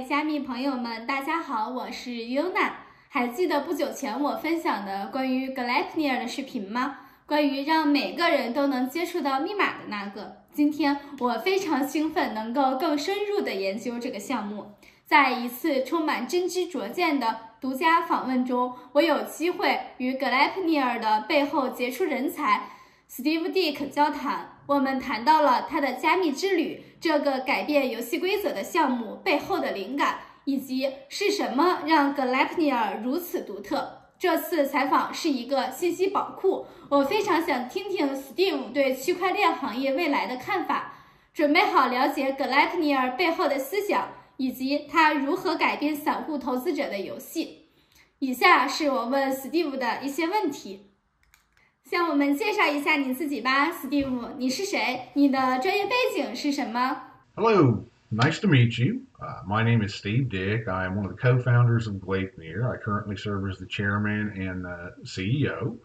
加密朋友们，大家好，我是 Yuna。还记得不久前我分享的关于 Gleipnir 的视频吗？关于让每个人都能接触到密码的那个。今天我非常兴奋，能够更深入的研究这个项目。在一次充满真知灼见的独家访问中，我有机会与 Gleipnir 的背后杰出人才 Steve Dick 交谈。我们谈到了他的加密之旅，这个改变游戏规则的项目背后的灵感，以及是什么让 Gleipnir 如此独特。这次采访是一个信息宝库，我非常想听听 Steve 对区块链行业未来的看法。准备好了解 Gleipnir 背后的思想，以及他如何改变散户投资者的游戏。以下是我问 Steve 的一些问题。向我们介绍一下你自己吧 ，Steve， 你是谁？你的专业背景是什么？ Hello, nice to meet you. My name is Steve Dick. I am one of the co-founders of Gleipnir. I currently serve as the chairman and the CEO.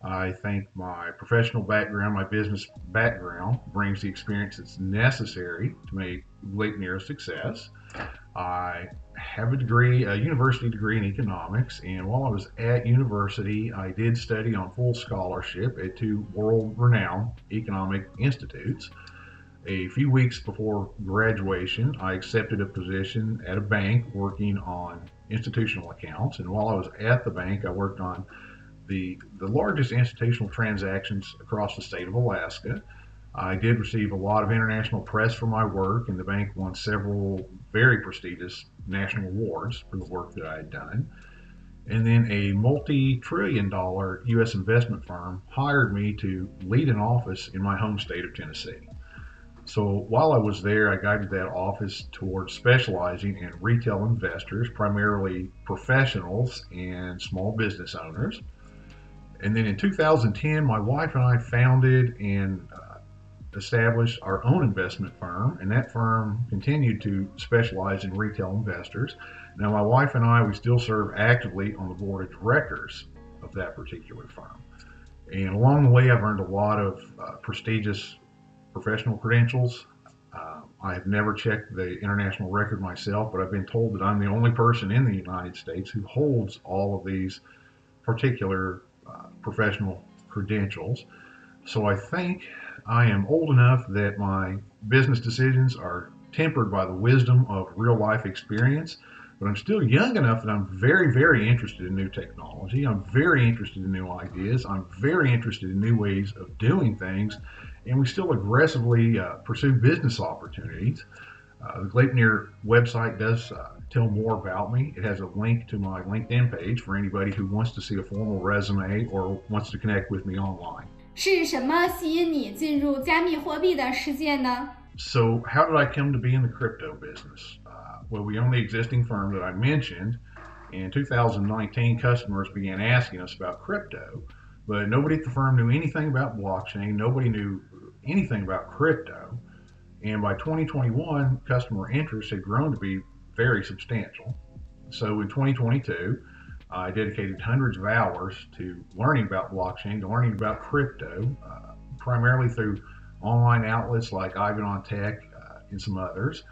I think my professional background, my business background, brings the experience that's necessary to make Gleipnir a success. I have a university degree in economics, and while I was at university, I did study on full scholarship at two world-renowned economic institutes. A few weeks before graduation, I accepted a position at a bank working on institutional accounts, and while I was at the bank, I worked on the largest institutional transactions across the state of Alaska. I did receive a lot of international press for my work, and the bank won several very prestigious national awards for the work that I had done. And then a multi-trillion-dollar U.S. investment firm hired me to lead an office in my home state of Tennessee. So while I was there, I guided that office towards specializing in retail investors, primarily professionals and small business owners. And then in 2010, my wife and I founded and established our own investment firm, and that firm continued to specialize in retail investors. Now, my wife and I, we still serve actively on the board of directors of that particular firm. And along the way, I've earned a lot of prestigious professional credentials. I have never checked the international record myself, but I've been told that I'm the only person in the United States who holds all of these particular professional credentials. So I think I am old enough that my business decisions are tempered by the wisdom of real life experience, but I'm still young enough that I'm very, very interested in new technology. I'm very interested in new ideas. I'm very interested in new ways of doing things, and we still aggressively pursue business opportunities. The Gleipnir website does tell more about me. It has a link to my LinkedIn page for anybody who wants to see a formal resume or wants to connect with me online. 是什么吸引你进入加密货币的世界呢？ So how did I come to be in the crypto business? Well, we own the existing firm that I mentioned. In 2019, customers began asking us about crypto, but nobody at the firm knew anything about blockchain. Nobody knew anything about crypto. And by 2021, customer interest had grown to be very substantial. So in 2022, I dedicated hundreds of hours to learning about blockchain, to learning about crypto, primarily through online outlets like Ivan on Tech and some others.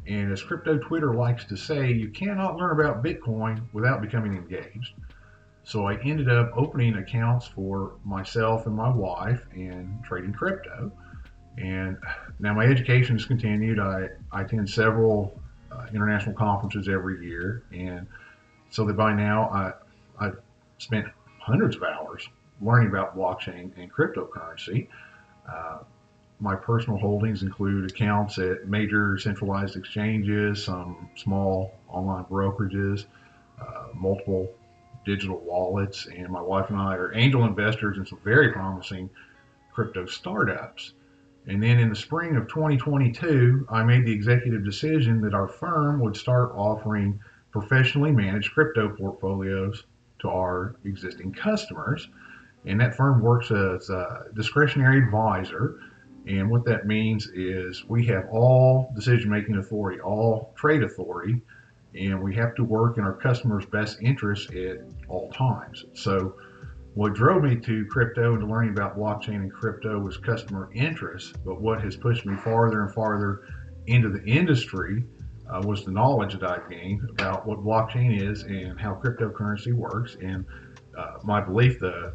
And as Crypto Twitter likes to say, you cannot learn about Bitcoin without becoming engaged. So I ended up opening accounts for myself and my wife and trading crypto. And now my education has continued. I attend several international conferences every year, and so that by now I've spent hundreds of hours learning about blockchain and cryptocurrency. My personal holdings include accounts at major centralized exchanges, some small online brokerages, multiple digital wallets, and my wife and I are angel investors in some very promising crypto startups. And then in the spring of 2022, I made the executive decision that our firm would start offering professionally managed crypto portfolios to our existing customers. And that firm works as a discretionary advisor. And what that means is we have all decision-making authority, all trade authority, and we have to work in our customers' best interests at all times. So what drove me to crypto and to learning about blockchain and crypto was customer interest, but what has pushed me farther and farther into the industry was the knowledge that I've gained about what blockchain is and how cryptocurrency works, and my belief the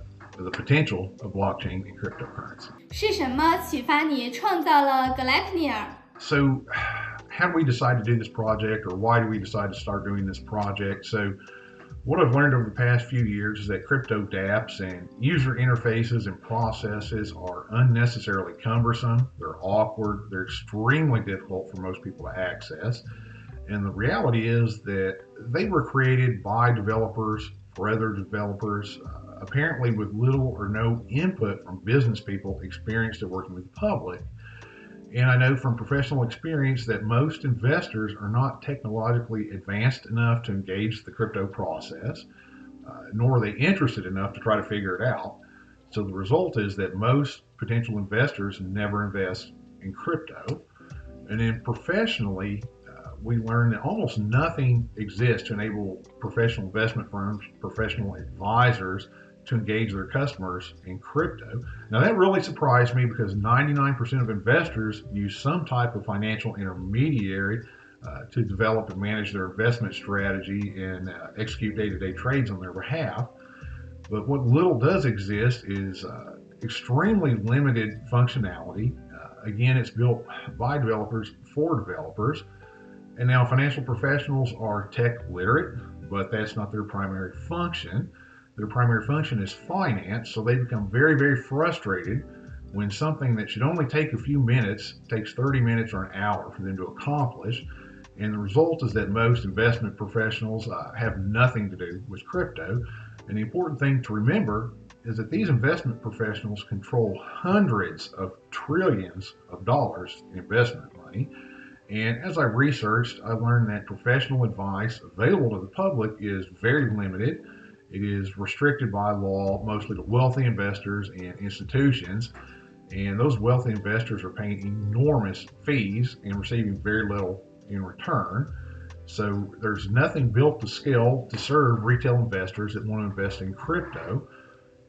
potential of blockchain and cryptocurrency. 是什么启发你创造了 Gleipnir? So, how do we decide to do this project, or why do we decide to start doing this project? So, what I've learned over the past few years is that crypto dApps and user interfaces and processes are unnecessarily cumbersome, they're awkward, they're extremely difficult for most people to access. And the reality is that they were created by developers for other developers, apparently with little or no input from business people experienced at working with the public. And I know from professional experience that most investors are not technologically advanced enough to engage the crypto process, nor are they interested enough to try to figure it out. So the result is that most potential investors never invest in crypto. And then professionally, we learned that almost nothing exists to enable professional investment firms, professional advisors to engage their customers in crypto. Now that really surprised me because 99% of investors use some type of financial intermediary to develop and manage their investment strategy and execute day-to-day trades on their behalf. But what little does exist is extremely limited functionality. Again, it's built by developers for developers. And now financial professionals are tech literate, but that's not their primary function. Their primary function is finance, so they become very, very frustrated when something that should only take a few minutes takes 30 minutes or an hour for them to accomplish. And the result is that most investment professionals have nothing to do with crypto. And the important thing to remember is that these investment professionals control hundreds of trillions of dollars in investment money. And as I researched, I learned that professional advice available to the public is very limited. It is restricted by law mostly to wealthy investors and institutions, and those wealthy investors are paying enormous fees and receiving very little in return. So there's nothing built to scale to serve retail investors that want to invest in crypto.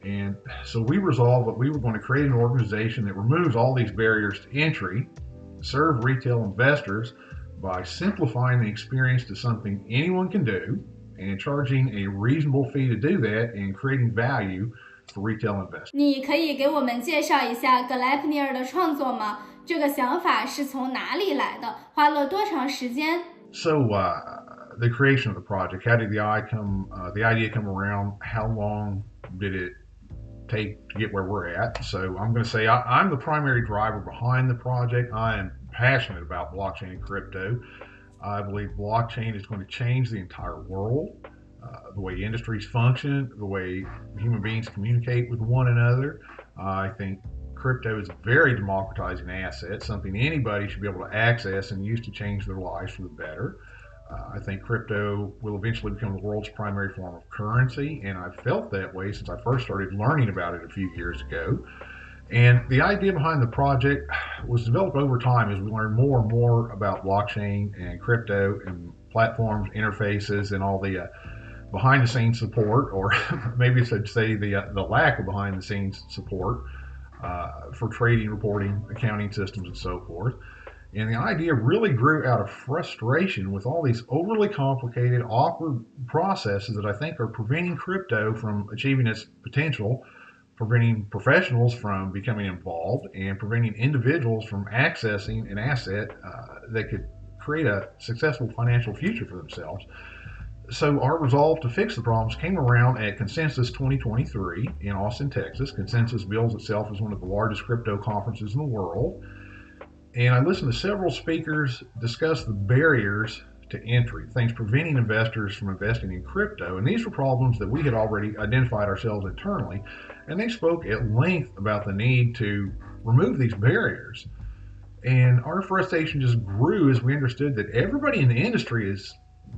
And so we resolved that we were going to create an organization that removes all these barriers to entry, serve retail investors by simplifying the experience to something anyone can do, and charging a reasonable fee to do that and creating value for retail investors. 你可以给我们介绍一下 Gleipnir 的创作吗？这个想法是从哪里来的？花了多长时间？ So the creation of the project, how did the idea come around? How long did it take to get where we're at? So I'm going to say I'm the primary driver behind the project. I am passionate about blockchain and crypto. I believe blockchain is going to change the entire world, the way industries function, the way human beings communicate with one another. I think crypto is a very democratizing asset, something anybody should be able to access and use to change their lives for the better. I think crypto will eventually become the world's primary form of currency, and I've felt that way since I first started learning about it a few years ago. And the idea behind the project was developed over time as we learned more and more about blockchain and crypto and platforms, interfaces, and all the behind-the-scenes support, or maybe I should say the lack of behind-the-scenes support for trading, reporting, accounting systems, and so forth. And the idea really grew out of frustration with all these overly complicated, awkward processes that I think are preventing crypto from achieving its potential, preventing professionals from becoming involved, and preventing individuals from accessing an asset that could create a successful financial future for themselves. So our resolve to fix the problems came around at Consensus 2023 in Austin, Texas. Consensus bills itself as one of the largest crypto conferences in the world. And I listened to several speakers discuss the barriers to entry, things preventing investors from investing in crypto. And these were problems that we had already identified ourselves internally. And they spoke at length about the need to remove these barriers. And our frustration just grew as we understood that everybody in the industry is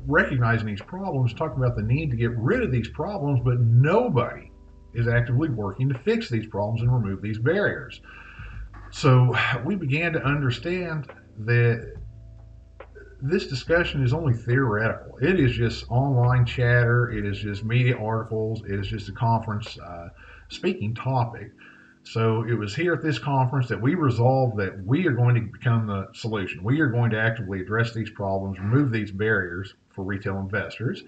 recognizing these problems, talking about the need to get rid of these problems, but nobody is actively working to fix these problems and remove these barriers. So we began to understand that this discussion is only theoretical. It is just online chatter. It is just media articles. It is just a conference speaking topic. So it was here at this conference that we resolved that we are going to become the solution. We are going to actively address these problems, remove these barriers for retail investors.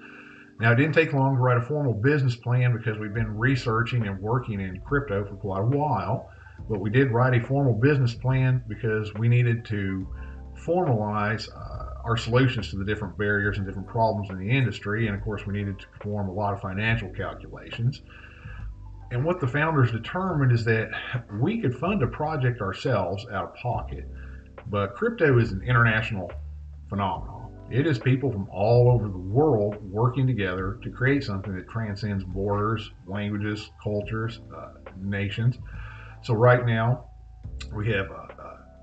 Now, it didn't take long to write a formal business plan because we've been researching and working in crypto for quite a while, but we did write a formal business plan because we needed to formalize our solutions to the different barriers and different problems in the industry, and of course we needed to perform a lot of financial calculations. And what the founders determined is that we could fund a project ourselves out of pocket, but crypto is an international phenomenon. It is people from all over the world working together to create something that transcends borders, languages, cultures, nations. So right now, we have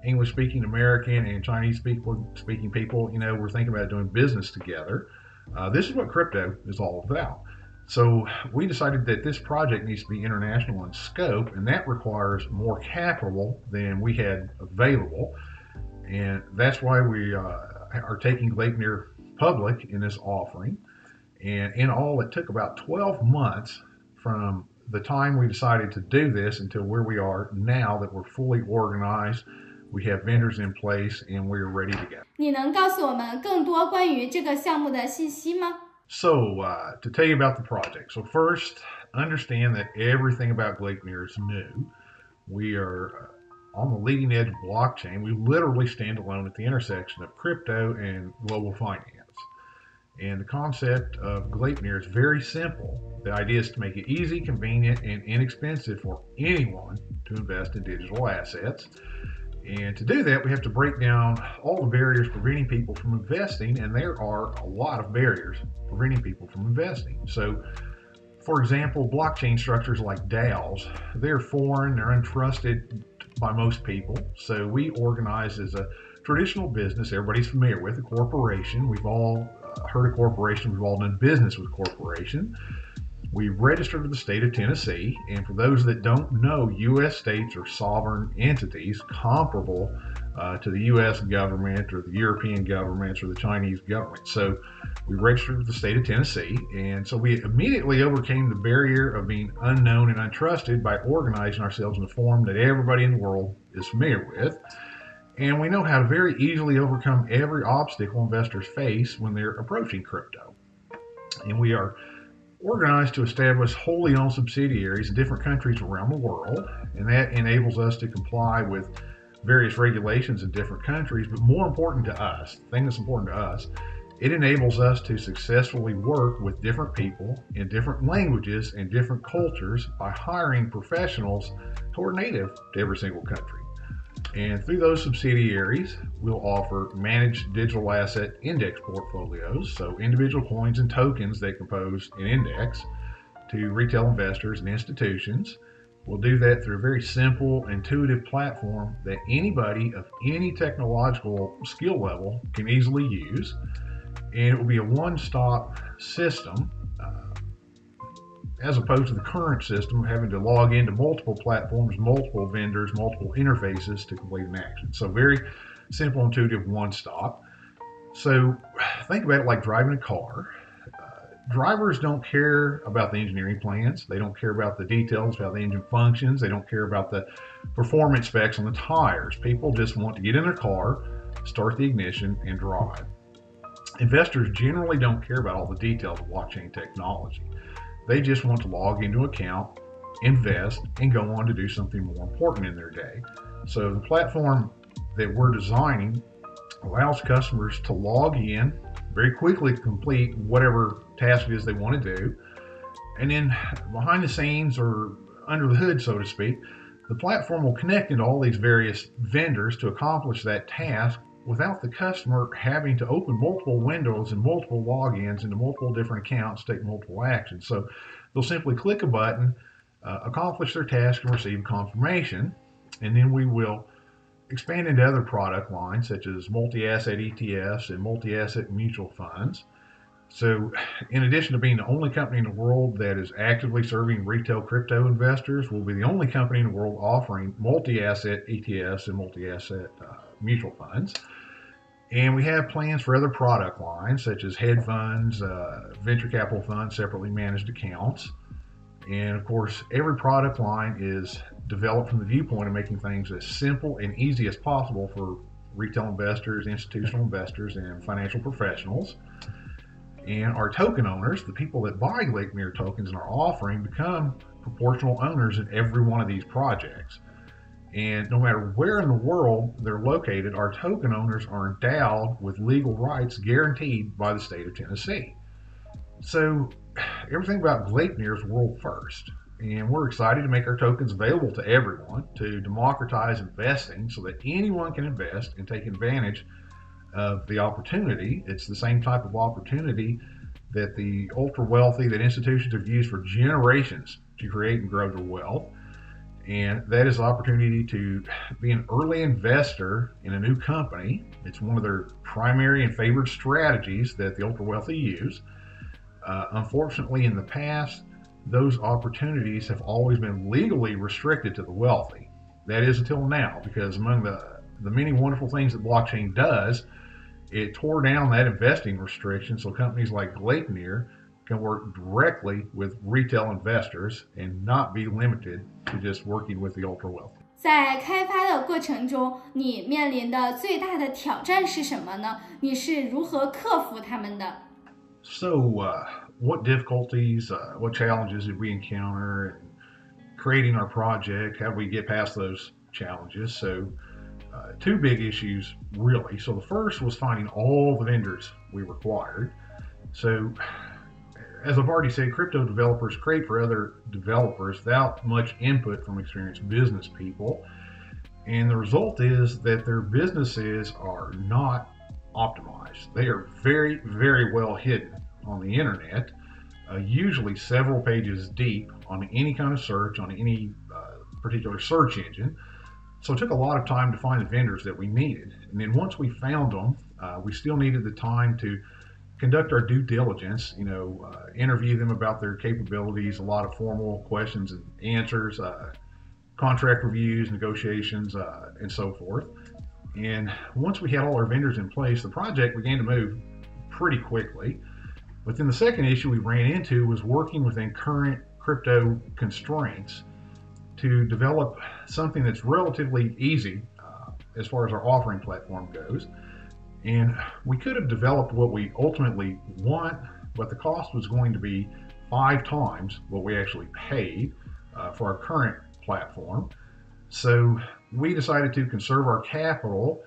English-speaking American and Chinese-speaking people. We're thinking about doing business together. This is what crypto is all about. So we decided that this project needs to be international in scope, and that requires more capital than we had available. And that's why we are taking Gleipnir public in this offering. And in all, it took about 12 months from the time we decided to do this until where we are now that we're fully organized. We have vendors in place and we're ready to go. 你能告诉我们更多关于这个项目的信息吗？ So, to tell you about the project. So first, understand that everything about Gleipnir is new. We are on the leading edge of blockchain. We literally stand alone at the intersection of crypto and global finance. And the concept of Gleipnir is very simple. The idea is to make it easy, convenient, and inexpensive for anyone to invest in digital assets. And to do that, we have to break down all the barriers preventing people from investing, and there are a lot of barriers preventing people from investing. So, for example, blockchain structures like DAOs, they're foreign, they're untrusted by most people. So we organize as a traditional business everybody's familiar with, a corporation. We've all heard of corporation, we've all done business with corporation. We registered with the state of Tennessee, and for those that don't know, U.S. states are sovereign entities comparable to the U.S. government or the European governments or the Chinese government. So we registered with the state of Tennessee, and so we immediately overcame the barrier of being unknown and untrusted by organizing ourselves in a form that everybody in the world is familiar with. And we know how to very easily overcome every obstacle investors face when they're approaching crypto. And we are organized to establish wholly owned subsidiaries in different countries around the world, and that enables us to comply with various regulations in different countries. But more important to us, the thing that's important to us, it enables us to successfully work with different people in different languages and different cultures by hiring professionals who are native to every single country. And through those subsidiaries, we'll offer managed digital asset index portfolios, so individual coins and tokens that compose an index, to retail investors and institutions. We'll do that through a very simple, intuitive platform that anybody of any technological skill level can easily use. And it will be a one-stop system as opposed to the current system of having to log into multiple platforms, multiple vendors, multiple interfaces to complete an action. So very simple, intuitive, one-stop. So think about it like driving a car. Drivers don't care about the engineering plans. They don't care about the details, how the engine functions. They don't care about the performance specs on the tires. People just want to get in their car, start the ignition, and drive. Investors generally don't care about all the details of blockchain technology. They just want to log into an account, invest, and go on to do something more important in their day. So the platform that we're designing allows customers to log in, very quickly complete whatever task it is they want to do, and then behind the scenes or under the hood, so to speak, the platform will connect into all these various vendors to accomplish that task without the customer having to open multiple windows and multiple logins into multiple different accounts, take multiple actions. So they'll simply click a button, accomplish their task, and receive confirmation. And then we will expand into other product lines such as multi-asset ETFs and multi-asset mutual funds. So in addition to being the only company in the world that is actively serving retail crypto investors, we'll be the only company in the world offering multi-asset ETFs and multi-asset mutual funds. And we have plans for other product lines such as hedge funds, venture capital funds, separately managed accounts. And of course, every product line is developed from the viewpoint of making things as simple and easy as possible for retail investors, institutional investors, and financial professionals. And our token owners, the people that buy Gleipnir tokens in our offering, become proportional owners in every one of these projects. And no matter where in the world they're located, our token owners are endowed with legal rights guaranteed by the state of Tennessee. So everything about Gleipnir is world first. And we're excited to make our tokens available to everyone, to democratize investing so that anyone can invest and take advantage of the opportunity. It's the same type of opportunity that the ultra wealthy, that institutions have used for generations to create and grow their wealth. And that is the opportunity to be an early investor in a new company. It's one of their primary and favored strategies that the ultra wealthy use. Unfortunately, in the past, those opportunities have always been legally restricted to the wealthy. That is until now, because among the many wonderful things that blockchain does, it tore down that investing restriction so companies like Gleipnir can work directly with retail investors and not be limited to just working with the ultra wealthy. 在开发的过程中，你面临的最大的挑战是什么呢？你是如何克服它们的？ So, what difficulties, what challenges did we encounter in creating our project? How did we get past those challenges? So, two big issues really. So the first was finding all the vendors we required. So as I've already said, crypto developers create for other developers without much input from experienced business people. And the result is that their businesses are not optimized. They are very, very well hidden on the internet, usually several pages deep on any kind of search, on any particular search engine. So it took a lot of time to find the vendors that we needed. And then once we found them, we still needed the time to conduct our due diligence, interview them about their capabilities, a lot of formal questions and answers, contract reviews, negotiations, and so forth. And once we had all our vendors in place, the project began to move pretty quickly. But then the second issue we ran into was working within current crypto constraints to develop something that's relatively easy as far as our offering platform goes. And we could have developed what we ultimately want, but the cost was going to be 5 times what we actually paid for our current platform. So we decided to conserve our capital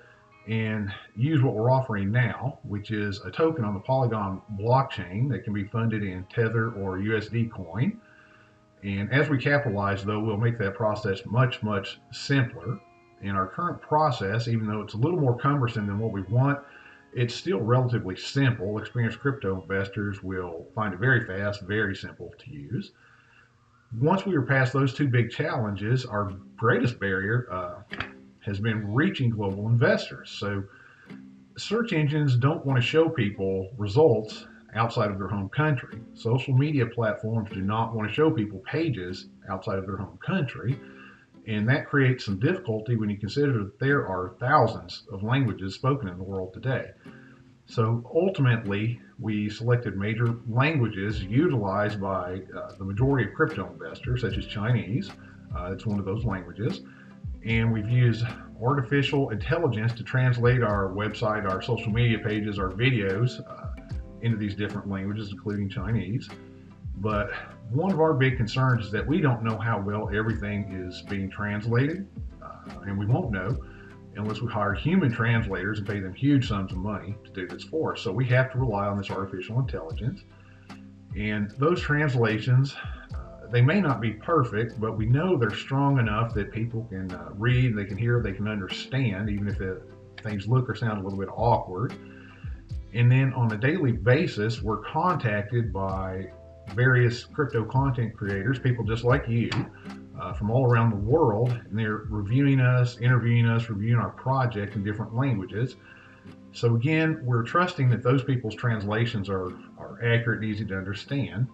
and use what we're offering now, which is a token on the Polygon blockchain that can be funded in Tether or USD coin. And as we capitalize, though, we'll make that process much, much simpler. In our current process, even though it's a little more cumbersome than what we want, it's still relatively simple. Experienced crypto investors will find it very fast, very simple to use. Once we were past those two big challenges, our greatest barrier has been reaching global investors. So search engines don't want to show people results outside of their home country. Social media platforms do not want to show people pages outside of their home country. And that creates some difficulty when you consider that there are thousands of languages spoken in the world today. So ultimately, we selected major languages utilized by the majority of crypto investors, such as Chinese. It's one of those languages. And we've used artificial intelligence to translate our website, our social media pages, our videos into these different languages, including Chinese. But one of our big concerns is that we don't know how well everything is being translated, and we won't know unless we hire human translators and pay them huge sums of money to do this for us. So we have to rely on this artificial intelligence. And those translations, they may not be perfect, but we know they're strong enough that people can read, they can hear, they can understand, even if things look or sound a little bit awkward. And then on a daily basis, we're contacted by various crypto content creators, people just like you, from all around the world, and they're reviewing us, interviewing us, reviewing our project in different languages. So again, we're trusting that those people's translations are accurate and easy to understand.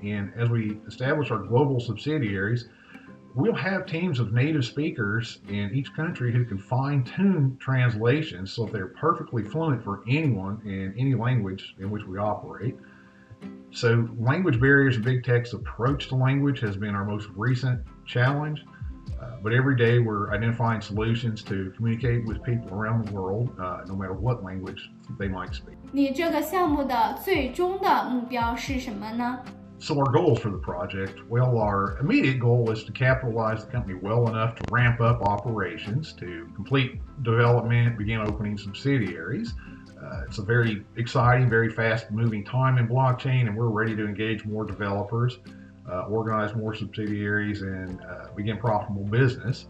And as we establish our global subsidiaries, we'll have teams of native speakers in each country who can fine-tune translations so that they're perfectly fluent for anyone in any language in which we operate. So language barriers and big tech's approach to language has been our most recent challenge. But every day we're identifying solutions to communicate with people around the world, no matter what language they might speak. 你这个项目的最终的目标是什么呢？ So our goals for the project, well, our immediate goal is to capitalize the company well enough to ramp up operations, to complete development, begin opening subsidiaries. It's a very exciting, very fast-moving time in blockchain, and we're ready to engage more developers, organize more subsidiaries, and begin profitable business.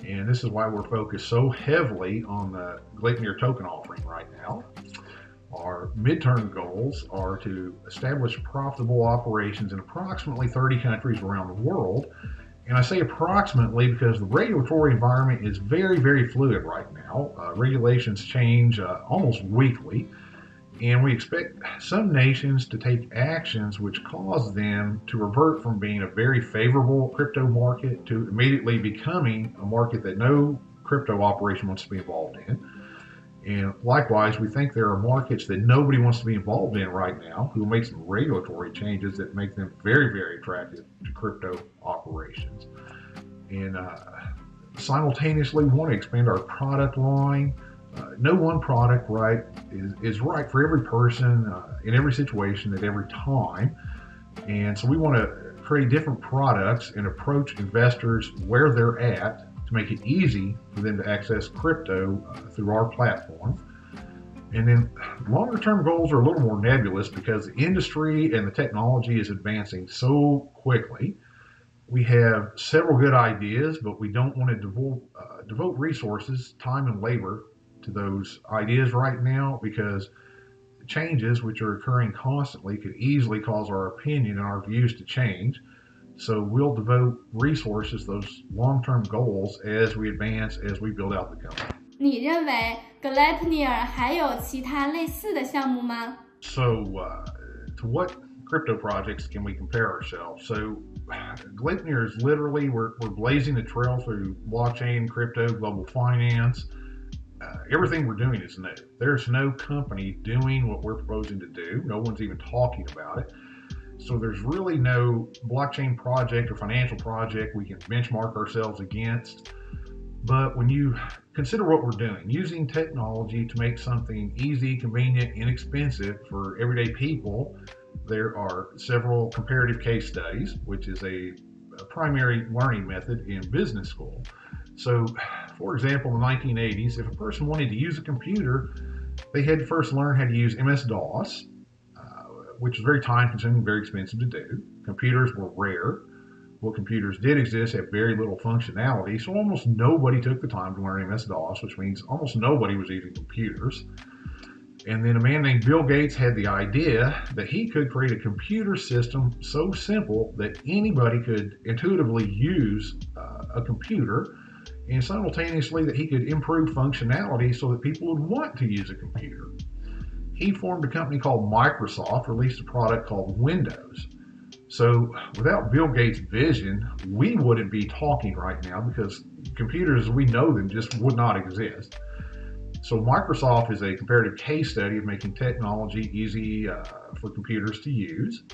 And this is why we're focused so heavily on the Gleipnir token offering right now. Our midterm goals are to establish profitable operations in approximately 30 countries around the world. And I say approximately because the regulatory environment is very, very fluid right now. Regulations change almost weekly. And we expect some nations to take actions which cause them to revert from being a very favorable crypto market to immediately becoming a market that no crypto operation wants to be involved in. And likewise, we think there are markets that nobody wants to be involved in right now who will make some regulatory changes that make them very, very attractive to crypto operations. And simultaneously, we want to expand our product line. No one product is right for every person in every situation at every time. And so we want to create different products and approach investors where they're at to make it easy for them to access crypto through our platform. And then longer term goals are a little more nebulous because the industry and the technology is advancing so quickly. We have several good ideas, but we don't want to devote resources, time, and labor to those ideas right now because changes which are occurring constantly could easily cause our opinion and our views to change. So we'll devote resources, those long-term goals, as we advance, as we build out the company. 你认为 Gleipnir 还有其他类似的项目吗？ So, to what crypto projects can we compare ourselves? So, Gleipnir is literally, we're blazing the trail through blockchain, crypto, global finance. Everything we're doing is new. There's no company doing what we're proposing to do. No one's even talking about it. So there's really no blockchain project or financial project we can benchmark ourselves against. But when you consider what we're doing, using technology to make something easy, convenient, inexpensive for everyday people, there are several comparative case studies, which is a primary learning method in business school. So, for example, in the 1980s, if a person wanted to use a computer, they had to first learn how to use MS-DOS, which is very time-consuming, very expensive to do. Computers were rare. What computers did exist had very little functionality, so almost nobody took the time to learn MS-DOS, which means almost nobody was using computers. And then a man named Bill Gates had the idea that he could create a computer system so simple that anybody could intuitively use a computer, and simultaneously that he could improve functionality so that people would want to use a computer. He formed a company called Microsoft, released a product called Windows. So without Bill Gates' vision, we wouldn't be talking right now because computers as we know them just would not exist. So Microsoft is a comparative case study of making technology easy for computers to use.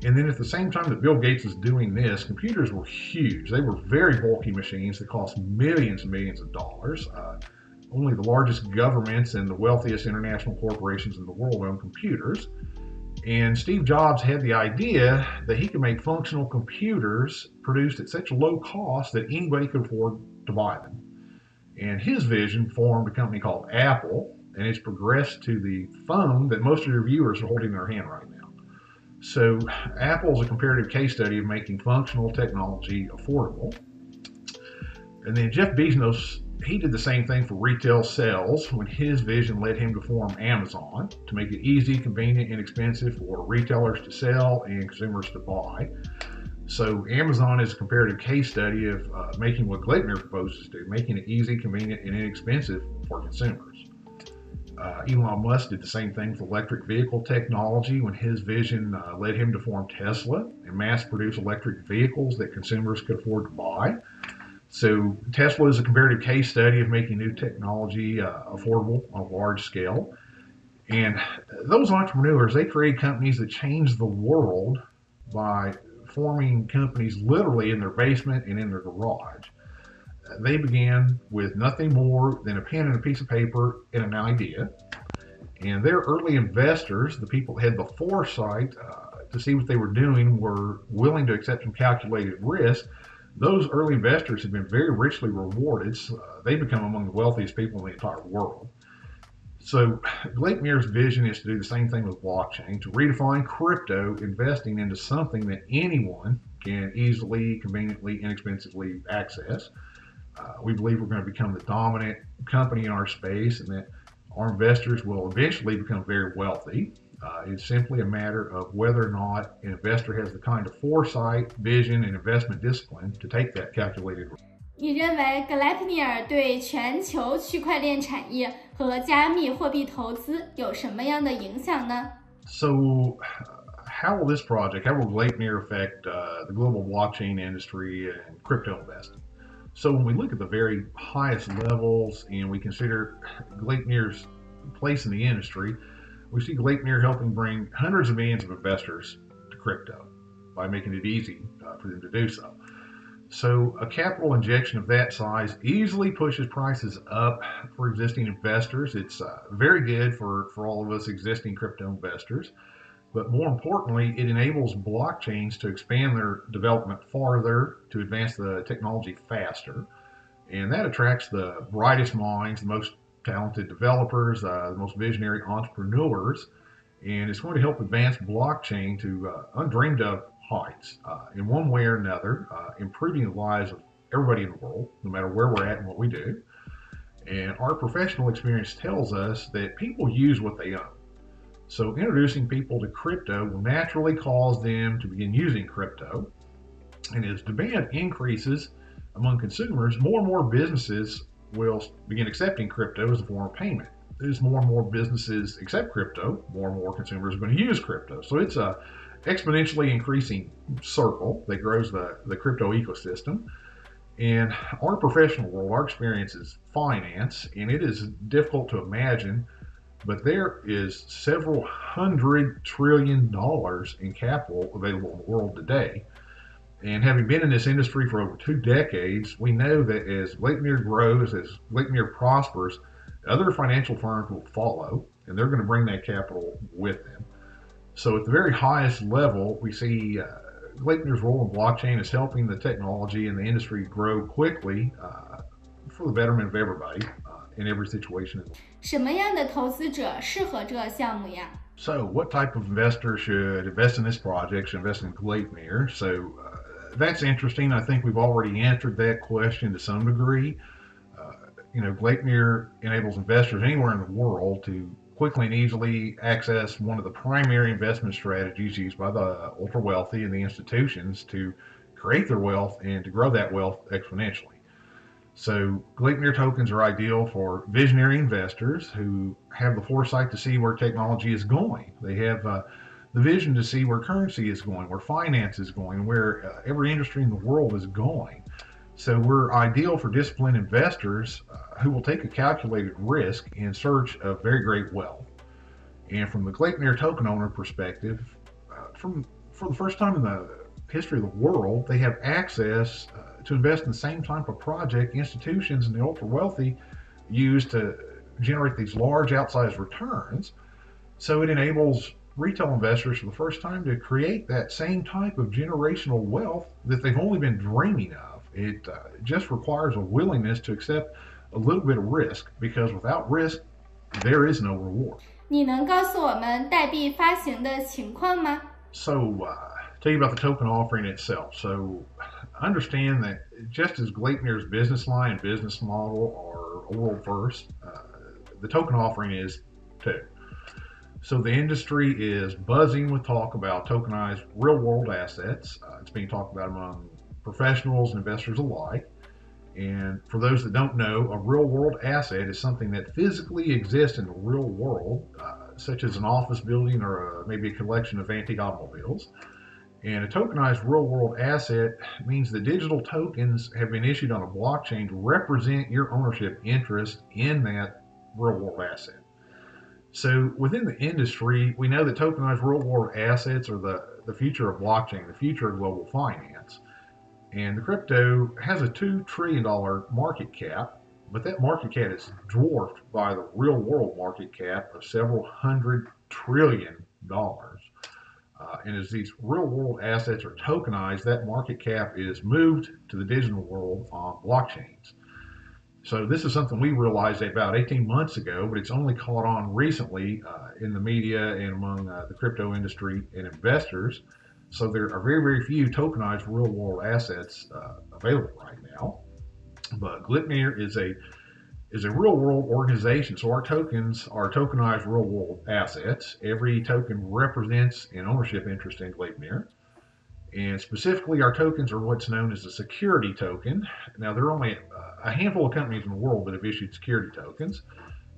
And then at the same time that Bill Gates was doing this, computers were huge. They were very bulky machines that cost millions and millions of dollars. Only the largest governments and the wealthiest international corporations in the world own computers. And Steve Jobs had the idea that he could make functional computers produced at such a low cost that anybody could afford to buy them. And his vision formed a company called Apple, and it's progressed to the phone that most of your viewers are holding in their hand right now. So Apple is a comparative case study of making functional technology affordable. And then Jeff Bezos, he did the same thing for retail sales when his vision led him to form Amazon to make it easy, convenient, inexpensive for retailers to sell and consumers to buy. So Amazon is a comparative case study of making what Gleipnir proposes to do, making it easy, convenient, and inexpensive for consumers. Elon Musk did the same thing with electric vehicle technology when his vision led him to form Tesla and mass produce electric vehicles that consumers could afford to buy. So Tesla is a comparative case study of making new technology affordable on a large scale. And those entrepreneurs, they create companies that change the world by forming companies literally in their basement and in their garage. They began with nothing more than a pen and a piece of paper and an idea. And their early investors, the people that had the foresight to see what they were doing, were willing to accept some calculated risk. Those early investors have been very richly rewarded. They become among the wealthiest people in the entire world. So Gleipnir's vision is to do the same thing with blockchain, to redefine crypto investing into something that anyone can easily, conveniently, inexpensively access. We believe we're going to become the dominant company in our space, and that our investors will eventually become very wealthy. It's simply a matter of whether or not an investor has the kind of foresight, vision, and investment discipline to take that calculated risk. 你认为格莱普尼尔对全球区块链产业和加密货币投资有什么样的影响呢？ So, how will this project, how will Gleipnir affect the global blockchain industry and crypto investing? So when we look at the very highest levels and we consider Gleipnir's place in the industry, we see Gleipnir helping bring hundreds of millions of investors to crypto by making it easy for them to do so. So a capital injection of that size easily pushes prices up for existing investors. It's very good for all of us existing crypto investors. But more importantly, it enables blockchains to expand their development farther, to advance the technology faster. And that attracts the brightest minds, the most talented developers, the most visionary entrepreneurs. And it's going to help advance blockchain to undreamed of heights in one way or another, improving the lives of everybody in the world, no matter where we're at and what we do. And our professional experience tells us that people use what they own. So introducing people to crypto will naturally cause them to begin using crypto. And as demand increases among consumers, more and more businesses will begin accepting crypto as a form of payment. As more and more businesses accept crypto, more and more consumers are going to use crypto. So it's a exponentially increasing circle that grows the crypto ecosystem. In our professional world, our experience is finance, and it is difficult to imagine, but there is several $100 trillion in capital available in the world today. And having been in this industry for over 2 decades, we know that as Gleipnir grows, as Gleipnir prospers, other financial firms will follow, and they're going to bring that capital with them. So at the very highest level, we see Gleipnir's role in blockchain is helping the technology and the industry grow quickly for the betterment of everybody in every situation. 什么样的投资者适合这个项目呀？ So what type of investor should invest in this project, should invest in Gleipnir? So that's interesting. I think we've already answered that question to some degree. Gleipnir enables investors anywhere in the world to quickly and easily access one of the primary investment strategies used by the ultra wealthy and the institutions to create their wealth and to grow that wealth exponentially. So Gleipnir tokens are ideal for visionary investors who have the foresight to see where technology is going. They have the vision to see where currency is going, where finance is going, where every industry in the world is going. So we're ideal for disciplined investors who will take a calculated risk in search of very great wealth. And from the Gleipnir token owner perspective, for the first time in the history of the world, they have access to invest in the same type of project institutions and the ultra wealthy use to generate these large outsized returns. So it enables retail investors for the first time to create that same type of generational wealth that they've only been dreaming of. It just requires a willingness to accept a little bit of risk, because without risk, there is no reward. 你能告诉我们代币发行的情况吗？ So, tell you about the token offering itself. So, understand that just as Gleipnir's business line and business model are a world first, the token offering is too. So the industry is buzzing with talk about tokenized real-world assets. It's being talked about among professionals and investors alike. And for those that don't know, a real-world asset is something that physically exists in the real world, such as an office building or maybe a collection of antique automobiles. And a tokenized real-world asset means the digital tokens have been issued on a blockchain to represent your ownership interest in that real-world asset. So within the industry, we know that tokenized real world assets are the future of blockchain, the future of global finance. And the crypto has a $2 trillion market cap, but that market cap is dwarfed by the real world market cap of several $100 trillion. And as these real world assets are tokenized, that market cap is moved to the digital world on blockchains. So this is something we realized about 18 months ago, but it's only caught on recently in the media and among the crypto industry and investors. So there are very, very few tokenized real world assets available right now. But Gleipnir is a real world organization. So our tokens are tokenized real world assets. Every token represents an ownership interest in Gleipnir. And specifically, our tokens are what's known as a security token. Now, there are only a handful of companies in the world that have issued security tokens.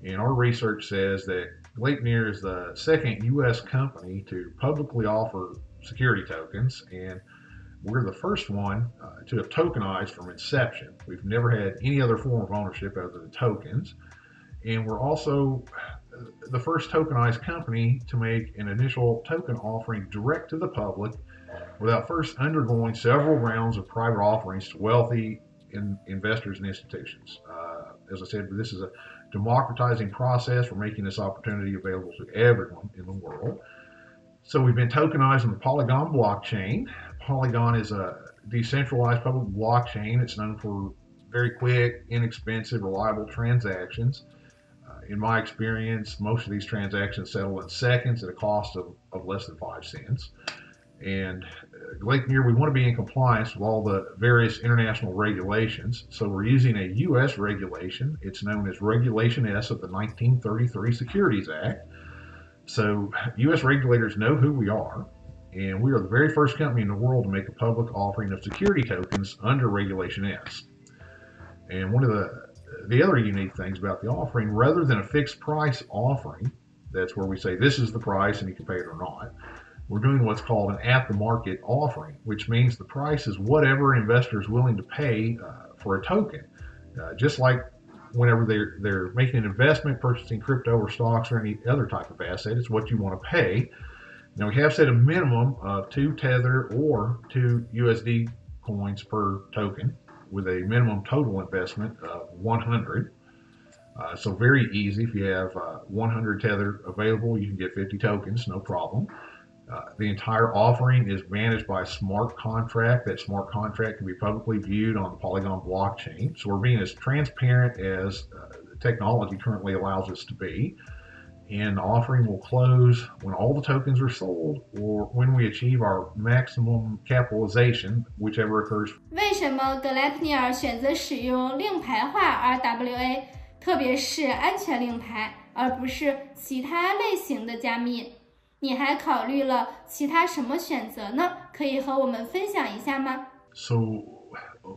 And our research says that Gleipnir is the second U.S. company to publicly offer security tokens. And we're the first one to have tokenized from inception. We've never had any other form of ownership other than tokens. And we're also the first tokenized company to make an initial token offering direct to the public without first undergoing several rounds of private offerings to wealthy investors and institutions. As I said, this is a democratizing process. We're making this opportunity available to everyone in the world. So we've been tokenized on the Polygon blockchain. Polygon is a decentralized public blockchain. It's known for very quick, inexpensive, reliable transactions. In my experience, most of these transactions settle in seconds at a cost of less than 5 cents. And Gleipnir, we want to be in compliance with all the various international regulations. So we're using a U.S. regulation. It's known as Regulation S of the 1933 Securities Act. So U.S. regulators know who we are, and we are the very first company in the world to make a public offering of security tokens under Regulation S. And one of the other unique things about the offering, rather than a fixed price offering, that's where we say this is the price and you can pay it or not, we're doing what's called an at-the-market offering, which means the price is whatever an investor is willing to pay for a token. Just like whenever they're making an investment, purchasing crypto or stocks or any other type of asset, it's what you want to pay. Now, we have set a minimum of 2 Tether or 2 USD coins per token with a minimum total investment of 100. So very easy. If you have 100 Tether available, you can get 50 tokens, no problem. The entire offering is managed by a smart contract. That smart contract can be publicly viewed on the Polygon blockchain. So we're being as transparent as the technology currently allows us to be. And the offering will close when all the tokens are sold or when we achieve our maximum capitalization, whichever occurs. 为什么 Gleipnir 选择使用令牌化 RWA， 特别是安全令牌，而不是其他类型的加密？你还考虑了其他什么选择呢？可以和我们分享一下吗？ So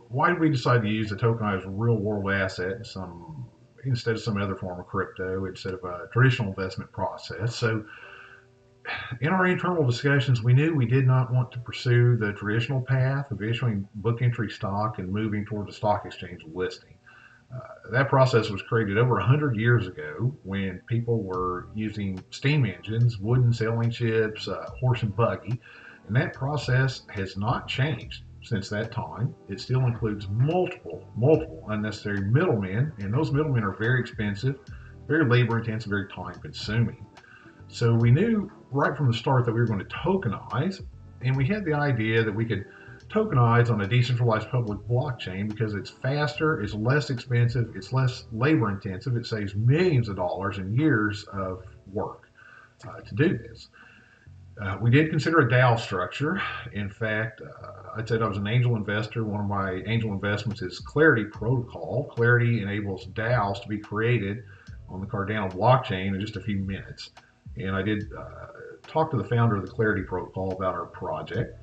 why did we decide to use a tokenized real world asset instead of some other form of crypto, instead of a traditional investment process? So in our internal discussions, we knew we did not want to pursue the traditional path of issuing book entry stock and moving towards a stock exchange listing. That process was created over 100 years ago when people were using steam engines, wooden sailing ships, horse and buggy, and that process has not changed since that time. It still includes multiple unnecessary middlemen, and those middlemen are very expensive, very labor intensive, very time consuming. So we knew right from the start that we were going to tokenize, and we had the idea that we could tokenize on a decentralized public blockchain because it's faster, it's less expensive, it's less labor intensive, it saves millions of dollars and years of work to do this. We did consider a DAO structure. In fact, I said I was an angel investor. One of my angel investments is Clarity Protocol. Clarity enables DAOs to be created on the Cardano blockchain in just a few minutes. And I did talk to the founder of the Clarity Protocol about our project.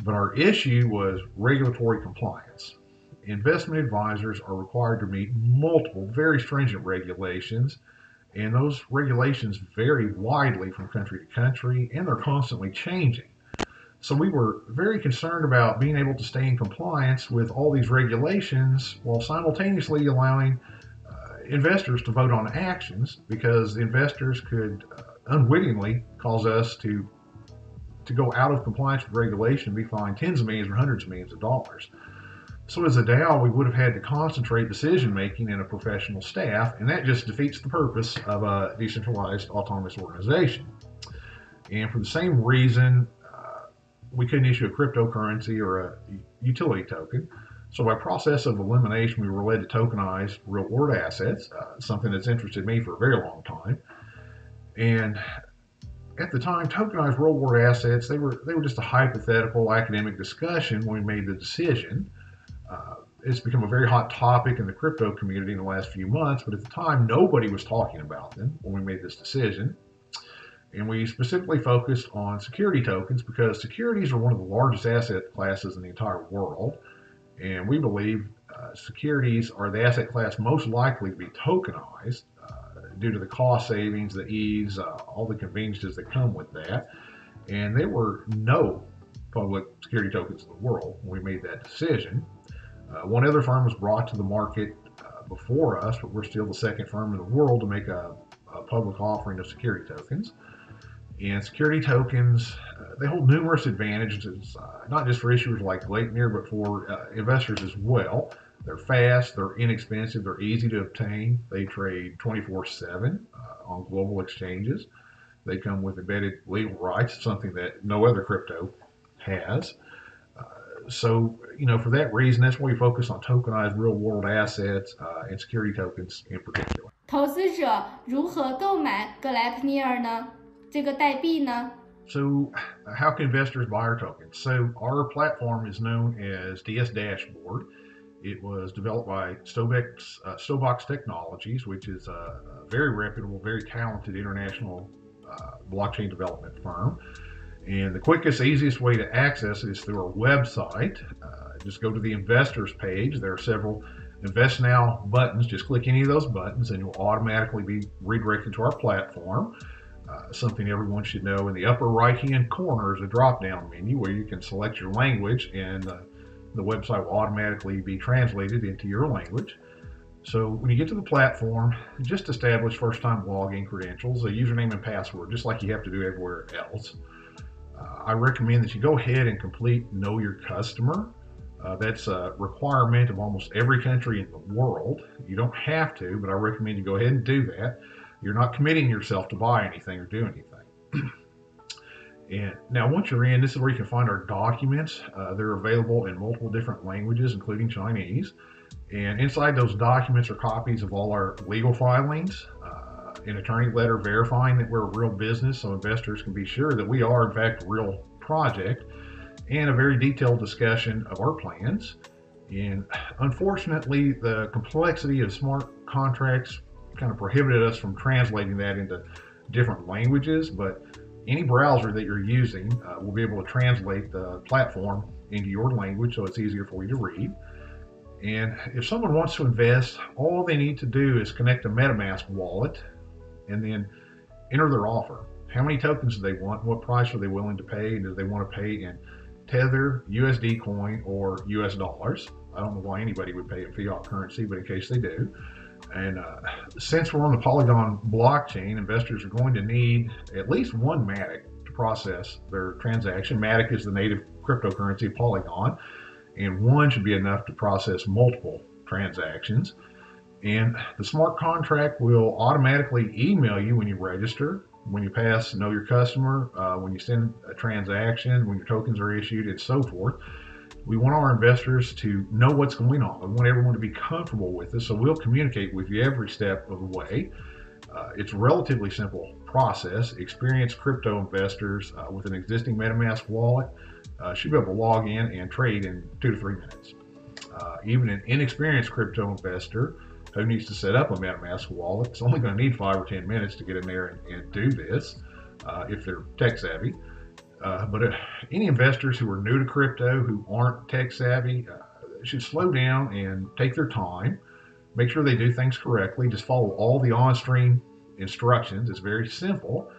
But our issue was regulatory compliance. Investment advisors are required to meet multiple very stringent regulations, and those regulations vary widely from country to country, and they're constantly changing. So we were very concerned about being able to stay in compliance with all these regulations while simultaneously allowing investors to vote on actions, because the investors could unwittingly cause us to go out of compliance with regulation and be fined tens of millions or hundreds of millions of dollars. So as a DAO, we would have had to concentrate decision making in a professional staff, and that just defeats the purpose of a decentralized autonomous organization. And for the same reason, we couldn't issue a cryptocurrency or a utility token. So by process of elimination, we were led to tokenize real world assets, something that's interested me for a very long time. And at the time, tokenized real world assets, they were just a hypothetical academic discussion when we made the decision. It's become a very hot topic in the crypto community in the last few months, but at the time, nobody was talking about them when we made this decision. And we specifically focused on security tokens because securities are one of the largest asset classes in the entire world. And we believe securities are the asset class most likely to be tokenized due to the cost savings, the ease, all the conveniences that come with that. And there were no public security tokens in the world when we made that decision. One other firm was brought to the market before us, but we're still the second firm in the world to make a public offering of security tokens. And security tokens, they hold numerous advantages, not just for issuers like Gleipnir, but for investors as well. They're fast, they're inexpensive, they're easy to obtain. They trade 24/7 on global exchanges. They come with embedded legal rights, something that no other crypto has. So, for that reason, that's why we focus on tokenized real-world assets and security tokens in particular. 投资者如何购买 Gleipnir 呢？这个代币呢？ So, how can investors buy our tokens? So, our platform is known as DS Dashboard. It was developed by Stobox Technologies, which is a very reputable, very talented international blockchain development firm. And the quickest, easiest way to access it is through our website. Just go to the investors page. There are several Invest Now buttons. Just click any of those buttons and you'll automatically be redirected to our platform. Something everyone should know, in the upper right-hand corner is a drop-down menu where you can select your language, and the website will automatically be translated into your language. So when you get to the platform, just establish first-time login credentials, a username and password, just like you have to do everywhere else. I recommend that you go ahead and complete Know Your Customer. That's a requirement of almost every country in the world. You don't have to, but I recommend you go ahead and do that. You're not committing yourself to buy anything or do anything. And now once you're in, this is where you can find our documents. They're available in multiple different languages, including Chinese. And inside those documents are copies of all our legal filings, an attorney letter verifying that we're a real business so investors can be sure that we are in fact a real project, and a very detailed discussion of our plans. And unfortunately, the complexity of smart contracts kind of prohibited us from translating that into different languages, but any browser that you're using will be able to translate the platform into your language so it's easier for you to read. And if someone wants to invest, all they need to do is connect a MetaMask wallet and then enter their offer. How many tokens do they want? What price are they willing to pay? And do they want to pay in Tether, USD coin, or US dollars? I don't know why anybody would pay in fiat currency, but in case they do. And since we're on the Polygon blockchain, investors are going to need at least one Matic to process their transaction. Matic is the native cryptocurrency of Polygon, and one should be enough to process multiple transactions. And the smart contract will automatically email you when you register, when you pass Know Your Customer, when you send a transaction, when your tokens are issued, and so forth. We want our investors to know what's going on. We want everyone to be comfortable with this, so we'll communicate with you every step of the way. It's a relatively simple process. Experienced crypto investors with an existing MetaMask wallet should be able to log in and trade in 2 to 3 minutes. Even an inexperienced crypto investor who needs to set up a MetaMask wallet, it's only going to need 5 or 10 minutes to get in there and do this if they're tech savvy. But any investors who are new to crypto, who aren't tech savvy, should slow down and take their time. Make sure they do things correctly. Just follow all the on-stream instructions. It's very simple.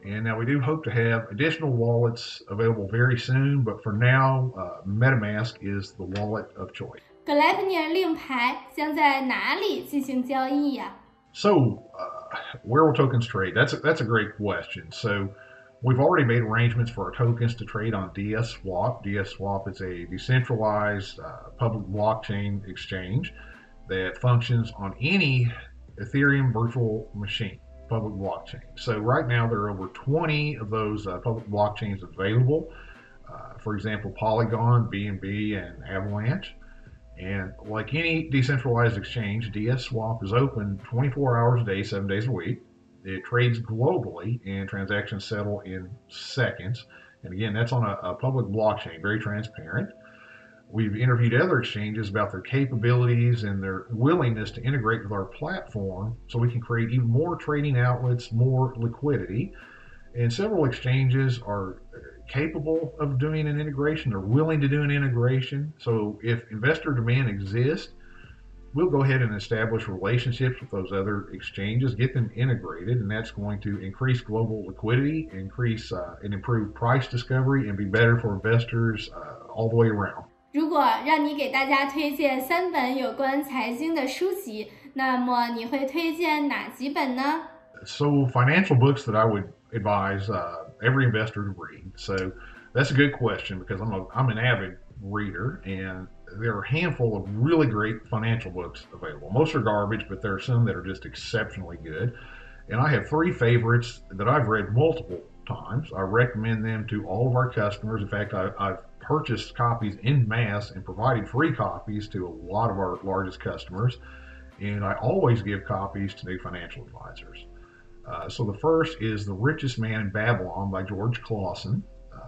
And now we do hope to have additional wallets available very soon, but for now, MetaMask is the wallet of choice. Gleipnir 令牌将在哪里进行交易呀？So, where will tokens trade? That's a great question. So, we've already made arrangements for our tokens to trade on DSSwap. DSSwap is a decentralized public blockchain exchange that functions on any Ethereum virtual machine, public blockchain. So right now there are over 20 of those public blockchains available. For example, Polygon, BNB, and Avalanche. And like any decentralized exchange, DSSwap is open 24 hours a day, 7 days a week. It trades globally and transactions settle in seconds. And again, that's on a public blockchain, very transparent. We've interviewed other exchanges about their capabilities and their willingness to integrate with our platform so we can create even more trading outlets, more liquidity. And several exchanges are capable of doing an integration. They're willing to do an integration. So if investor demand exists, we'll go ahead and establish relationships with those other exchanges, get them integrated, and that's going to increase global liquidity, increase and improve price discovery, and be better for investors all the way around. 如果让你给大家推荐3本有关财经的书籍，那么你会推荐哪几本呢？ So financial books that I would advise every investor to read. So that's a good question because I'm an avid reader, and there are a handful of really great financial books available. Most are garbage, but there are some that are just exceptionally good. And I have 3 favorites that I've read multiple times. I recommend them to all of our customers. In fact, I've purchased copies en masse and provided free copies to a lot of our largest customers. And I always give copies to new financial advisors. So the first is The Richest Man in Babylon by George Clausen.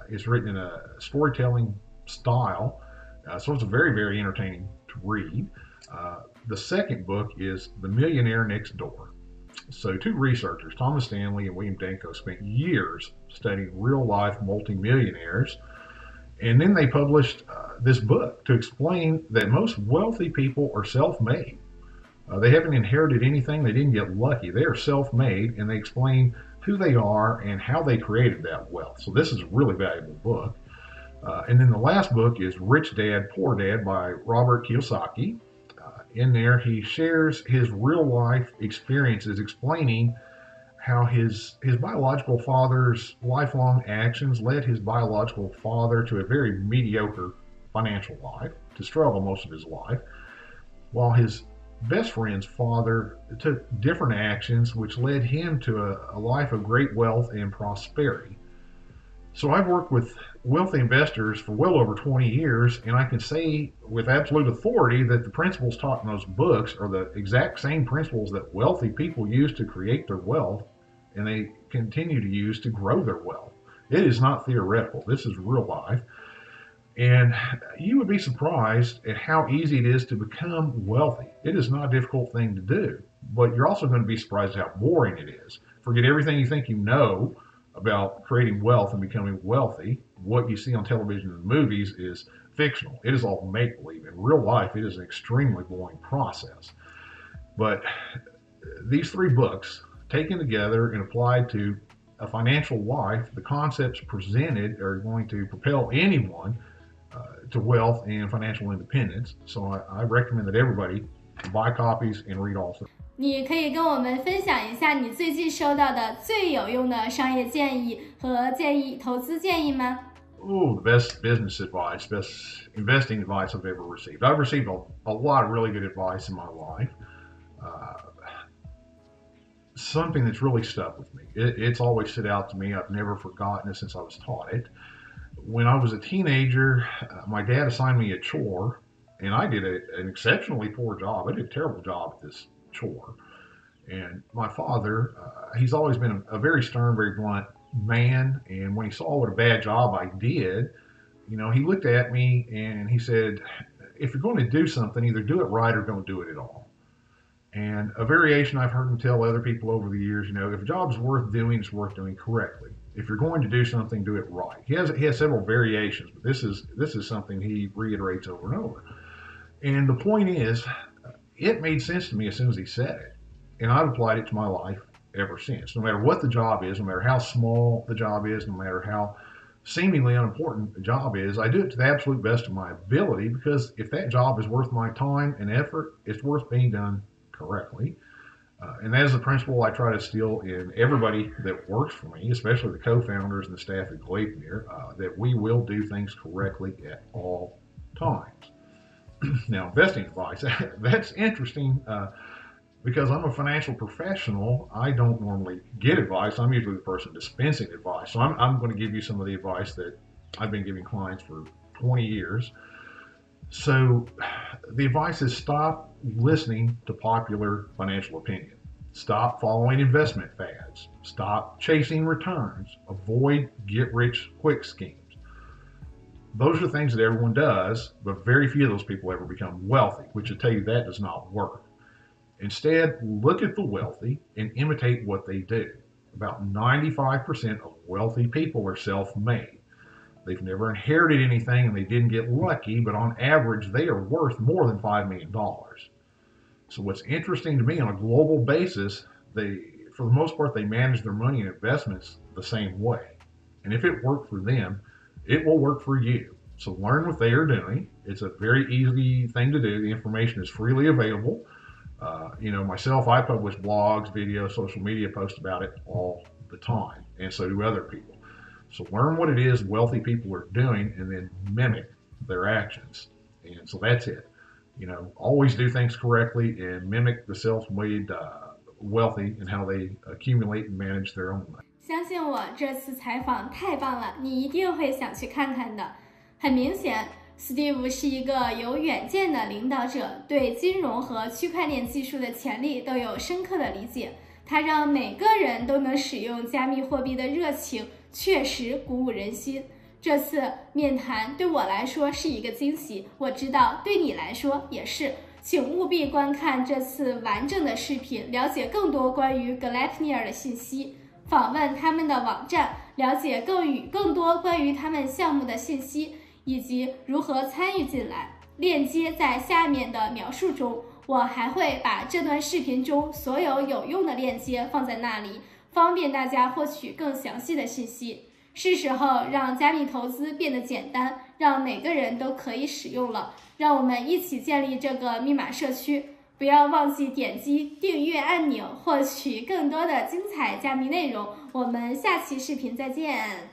It's written in a storytelling style, so it's very, very entertaining to read. The second book is The Millionaire Next Door. So 2 researchers, Thomas Stanley and William Danko, spent years studying real-life multimillionaires, and then they published this book to explain that most wealthy people are self-made. They haven't inherited anything. They didn't get lucky. They are self-made, and they explain who they are and how they created that wealth. So this is a really valuable book. And then the last book is Rich Dad, Poor Dad by Robert Kiyosaki. In there, he shares his real-life experiences explaining how his biological father's lifelong actions led his biological father to a very mediocre financial life, to struggle most of his life, while his best friend's father took different actions which led him to a life of great wealth and prosperity. So I've worked with wealthy investors for well over 20 years, and I can say with absolute authority that the principles taught in those books are the exact same principles that wealthy people use to create their wealth, and they continue to use to grow their wealth. It is not theoretical. This is real life. And you would be surprised at how easy it is to become wealthy. It is not a difficult thing to do, but you're also going to be surprised at how boring it is. Forget everything you think you know about creating wealth and becoming wealthy. What you see on television and movies is fictional. It is all make-believe. In real life, it is an extremely boring process. But these 3 books, taken together and applied to a financial life, the concepts presented are going to propel anyone to wealth and financial independence. So I recommend that everybody buy copies and read all 3. 你可以跟我们分享一下你最近收到的最有用的商业建议和投资建议吗？ Oh, the best business advice, best investing advice I've ever received. I've received a lot of really good advice in my life. Something that's really stuck with me. It's always stood out to me. I've never forgotten it since I was taught it. When I was a teenager, my dad assigned me a chore, and I did an exceptionally poor job. I did a terrible job at this chore. And my father, he's always been a very stern, very blunt man. And when he saw what a bad job I did, he looked at me and he said, if you're going to do something, either do it right or don't do it at all. And a variation I've heard him tell other people over the years, if a job's worth doing, it's worth doing correctly. If you're going to do something, do it right. He has several variations, but this is something he reiterates over and over. And the point is, it made sense to me as soon as he said it. And I've applied it to my life ever since. No matter what the job is, no matter how small the job is, no matter how seemingly unimportant job is, I do it to the absolute best of my ability, because if that job is worth my time and effort, it's worth being done correctly. And that is the principle I try to instill in everybody that works for me, especially the co-founders and the staff at Gleipnir, that we will do things correctly at all times. Now, investing advice, that's interesting, because I'm a financial professional. I don't normally get advice. I'm usually the person dispensing advice. So I'm going to give you some of the advice that I've been giving clients for 20 years. So the advice is, stop listening to popular financial opinion. Stop following investment fads. Stop chasing returns. Avoid get-rich-quick schemes. Those are things that everyone does, but very few of those people ever become wealthy, which will tell you that does not work. Instead, look at the wealthy and imitate what they do. About 95% of wealthy people are self-made. They've never inherited anything and they didn't get lucky, but on average, they are worth more than $5 million. So what's interesting to me, on a global basis, for the most part, they manage their money and investments the same way. And if it worked for them, it will work for you. So learn what they are doing. It's a very easy thing to do. The information is freely available. Myself, I publish blogs, videos, social media posts about it all the time, and so do other people. So learn what it is wealthy people are doing and then mimic their actions. And so that's it. Always do things correctly and mimic the self-made wealthy and how they accumulate and manage their own money. 相信我，这次采访太棒了，你一定会想去看看的。很明显，Steve 是一个有远见的领导者，对金融和区块链技术的潜力都有深刻的理解。他让每个人都能使用加密货币的热情，确实鼓舞人心。这次面谈对我来说是一个惊喜，我知道对你来说也是。请务必观看这次完整的视频，了解更多关于 Gleipnir 的信息。访问他们的网站，了解更多关于他们项目的信息，以及如何参与进来。链接在下面的描述中，我还会把这段视频中所有有用的链接放在那里，方便大家获取更详细的信息。是时候让加密投资变得简单，让每个人都可以使用了。让我们一起建立这个密码社区。不要忘记点击订阅按钮，获取更多的精彩加密内容。我们下期视频再见。